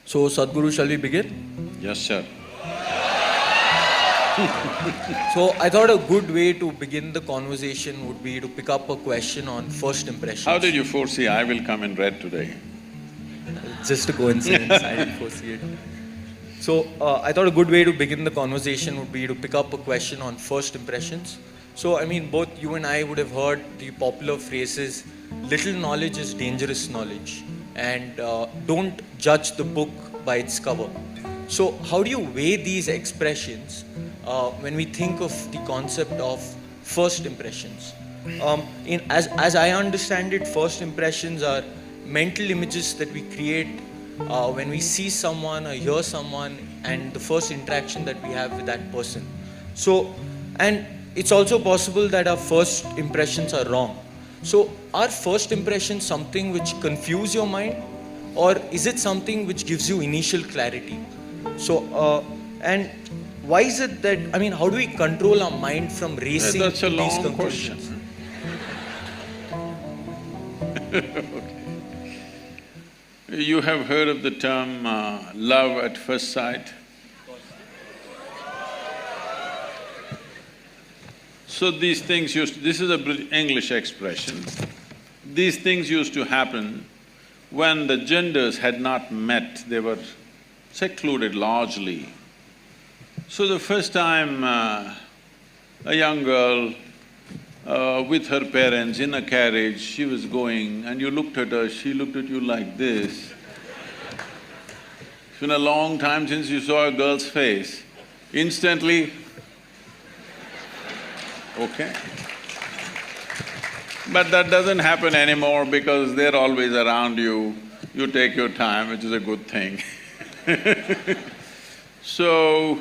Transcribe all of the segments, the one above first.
So, Sadhguru, shall we begin? Yes, sir. So, I thought a good way to begin the conversation would be to pick up a question on first impressions. How did you foresee I will come in red today? Just a coincidence, I didn't foresee it. So, I thought a good way to begin the conversation would be to pick up a question on first impressions. So, I mean, both you and I would have heard the popular phrases, little knowledge is dangerous knowledge, and don't judge the book by its cover. So, how do you weigh these expressions when we think of the concept of first impressions? As I understand it, first impressions are mental images that we create when we see someone or hear someone and the first interaction that we have with that person. So, and it's also possible that our first impressions are wrong. So, are first impressions something which confuse your mind, or is it something which gives you initial clarity? So, and why is it that, I mean, how do we control our mind from racing That's a these long conclusions? question. Okay. You have heard of the term love at first sight? So these things this is a English expression. These things used to happen when the genders had not met, they were secluded largely. So the first time a young girl with her parents in a carriage, she was going and you looked at her, she looked at you like this. It's been a long time since you saw a girl's face, instantly, okay. But that doesn't happen anymore because they're always around you, you take your time, which is a good thing. So,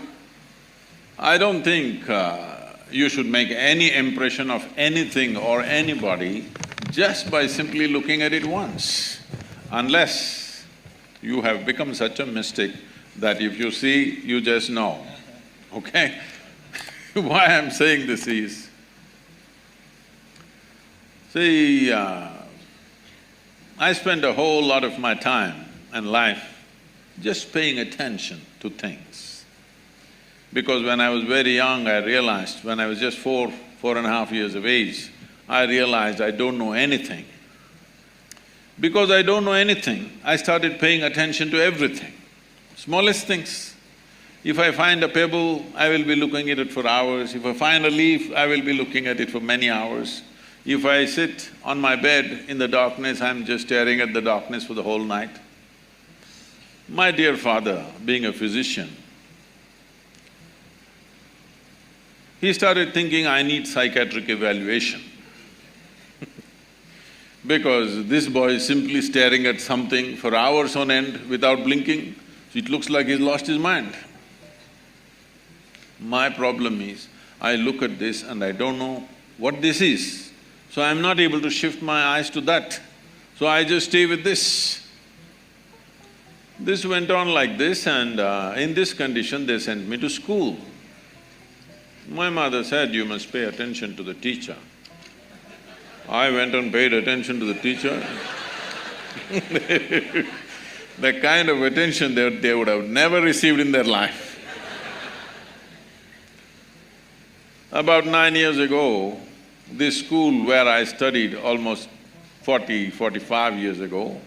I don't think you should make any impression of anything or anybody just by simply looking at it once, unless you have become such a mystic that if you see, you just know, okay? Why I'm saying this is, see, I spend a whole lot of my time and life just paying attention to things. Because when I was very young, I realized, when I was just 4.5 years of age, I realized I don't know anything. Because I don't know anything, I started paying attention to everything, smallest things. If I find a pebble, I will be looking at it for hours. If I find a leaf, I will be looking at it for many hours. If I sit on my bed in the darkness, I'm just staring at the darkness for the whole night. My dear father, being a physician, he started thinking, I need psychiatric evaluation. Because this boy is simply staring at something for hours on end without blinking, it looks like he's lost his mind. My problem is, I look at this and I don't know what this is, so I'm not able to shift my eyes to that, so I just stay with this. This went on like this and in this condition they sent me to school. My mother said, you must pay attention to the teacher. I went and paid attention to the teacher. The kind of attention they would have never received in their life. About 9 years ago, this school where I studied almost 45 years ago,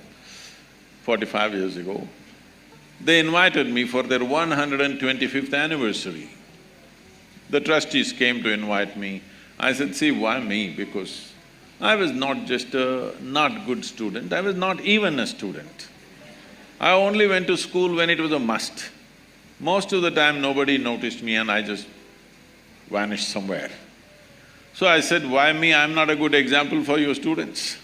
they invited me for their 125th anniversary. The trustees came to invite me. I said, see, why me? Because I was not just a not good student, I was not even a student. I only went to school when it was a must. Most of the time nobody noticed me and I just vanished somewhere. So I said, why me? I'm not a good example for your students.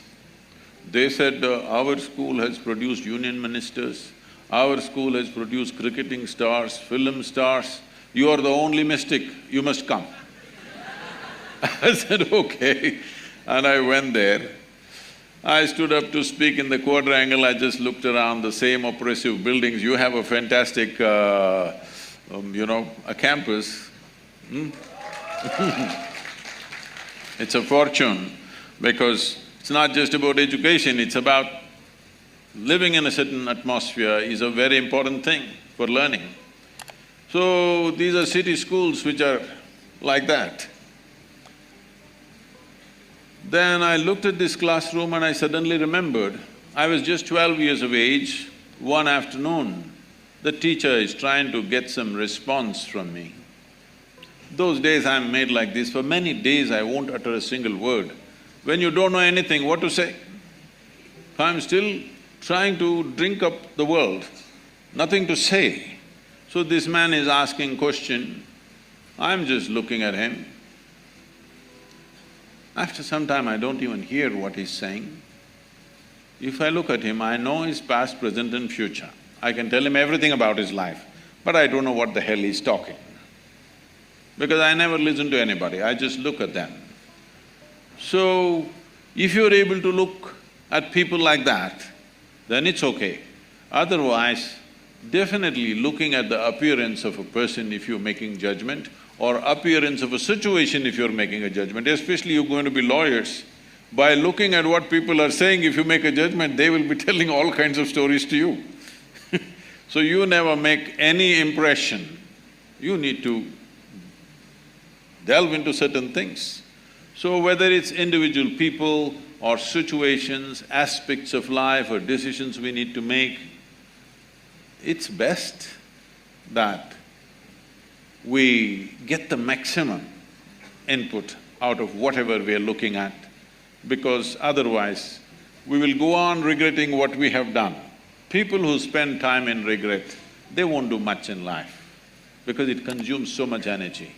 They said, our school has produced union ministers, our school has produced cricketing stars, film stars, you are the only mystic, you must come. I said, okay, and I went there. I stood up to speak in the quadrangle, I just looked around the same oppressive buildings. You have a fantastic, a campus. It's a fortune because it's not just about education, it's about living in a certain atmosphere is a very important thing for learning. So, these are city schools which are like that. Then I looked at this classroom and I suddenly remembered, I was just 12 years of age. One afternoon, the teacher is trying to get some response from me. Those days I'm made like this, for many days I won't utter a single word. When you don't know anything, what to say? I'm still trying to drink up the world, nothing to say. So this man is asking question, I'm just looking at him. After some time, I don't even hear what he's saying. If I look at him, I know his past, present and future. I can tell him everything about his life, but I don't know what the hell he's talking. Because I never listen to anybody, I just look at them. So, if you're able to look at people like that, then it's okay. Otherwise, definitely looking at the appearance of a person if you're making judgment, or appearance of a situation if you're making a judgment, especially you're going to be lawyers. By looking at what people are saying, if you make a judgment, they will be telling all kinds of stories to you. So you never make any impression. You need to delve into certain things. So whether it's individual people or situations, aspects of life or decisions we need to make, it's best that we get the maximum input out of whatever we are looking at, because otherwise we will go on regretting what we have done. People who spend time in regret, they won't do much in life because it consumes so much energy.